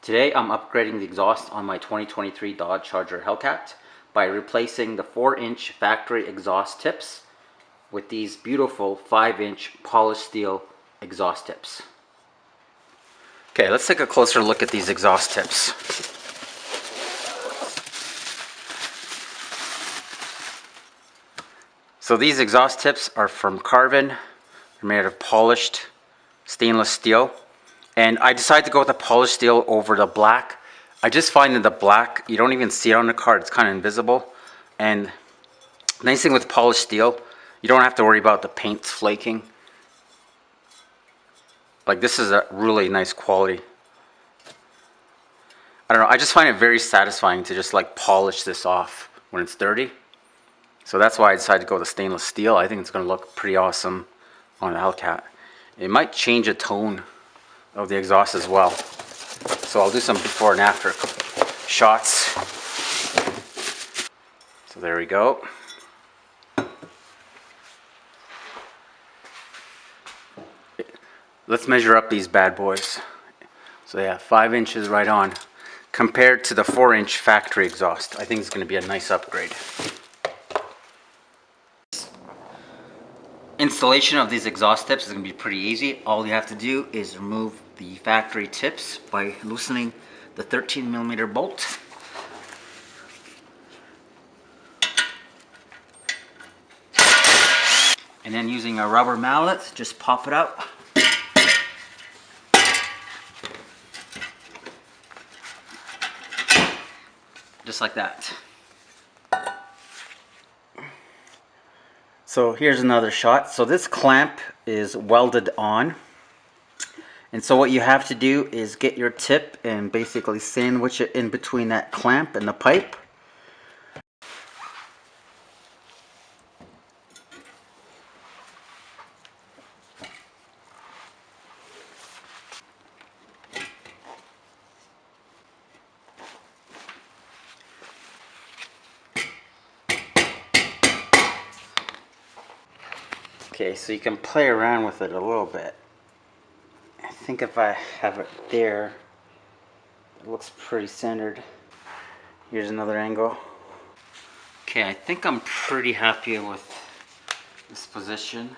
Today I'm upgrading the exhaust on my 2023 Dodge Charger Hellcat by replacing the 4-inch factory exhaust tips with these beautiful 5-inch polished steel exhaust tips. Okay, let's take a closer look at these exhaust tips. So these exhaust tips are from Carven. They're made of polished stainless steel. And I decided to go with the polished steel over the black. I just find that the black, you don't even see it on the car. It's kind of invisible. And the nice thing with polished steel, you don't have to worry about the paint flaking. Like, this is a really nice quality. I don't know, I just find it very satisfying to just like polish this off when it's dirty. So that's why I decided to go with the stainless steel. I think it's going to look pretty awesome on the Hellcat. It might change the tone of the exhaust as well. So I'll do some before and after shots. So there we go. Let's measure up these bad boys. So yeah, 5 inches right on. Compared to the 4-inch factory exhaust, I think it's going to be a nice upgrade. Installation of these exhaust tips is going to be pretty easy. All you have to do is remove the factory tips by loosening the 13mm bolt. And then using a rubber mallet, just pop it out. Just like that. So here's another shot. So this clamp is welded on. And so what you have to do is get your tip and basically sandwich it in between that clamp and the pipe. Okay, so you can play around with it a little bit. I think if I have it there, it looks pretty centered. Here's another angle. Okay, I think I'm pretty happy with this position.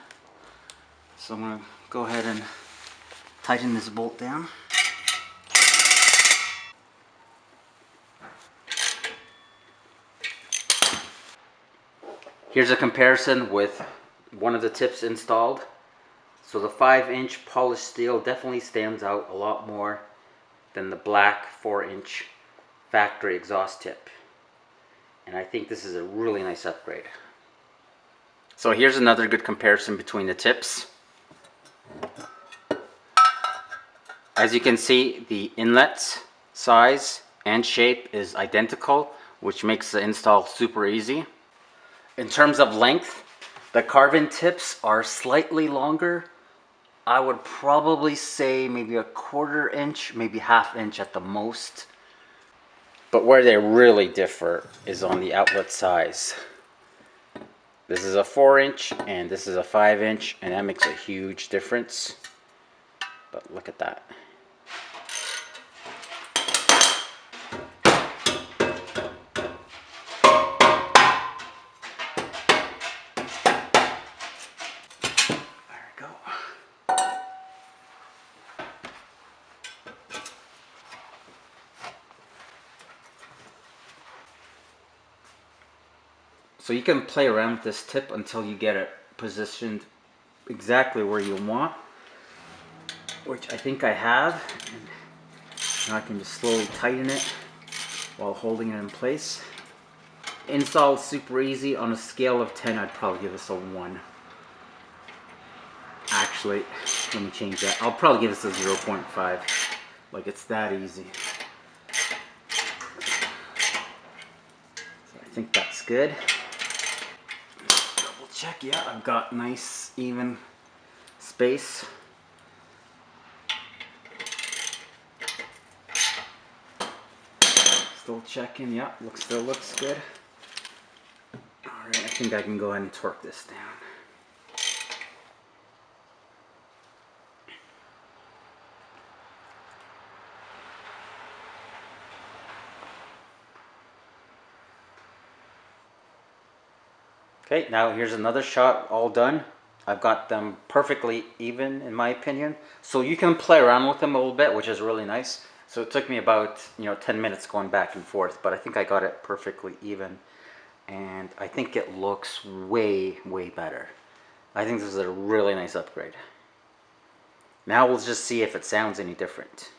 So I'm going to go ahead and tighten this bolt down. Here's a comparison with one of the tips installed. So the 5-inch polished steel definitely stands out a lot more than the black 4-inch factory exhaust tip. And I think this is a really nice upgrade. So here's another good comparison between the tips. As you can see, the inlet size and shape is identical, which makes the install super easy. In terms of length, the Carven tips are slightly longer. I would probably say maybe 1/4 inch, maybe 1/2 inch at the most. But where they really differ is on the outlet size. This is a 4-inch and this is a 5-inch, and that makes a huge difference. But look at that. So you can play around with this tip until you get it positioned exactly where you want, which I think I have. And now I can just slowly tighten it while holding it in place. Install is super easy. On a scale of 10, I'd probably give this a 1. Actually, let me change that. I'll probably give this a 0.5. Like, it's that easy. So I think that's good. Check, yeah, I've got nice even space. Still checking, yeah, still looks good. Alright, I think I can go ahead and torque this down. Okay, now here's another shot all done. I've got them perfectly even in my opinion. So you can play around with them a little bit, which is really nice. So it took me about 10 minutes going back and forth, but I think I got it perfectly even. And I think it looks way, way better. I think this is a really nice upgrade. Now we'll just see if it sounds any different.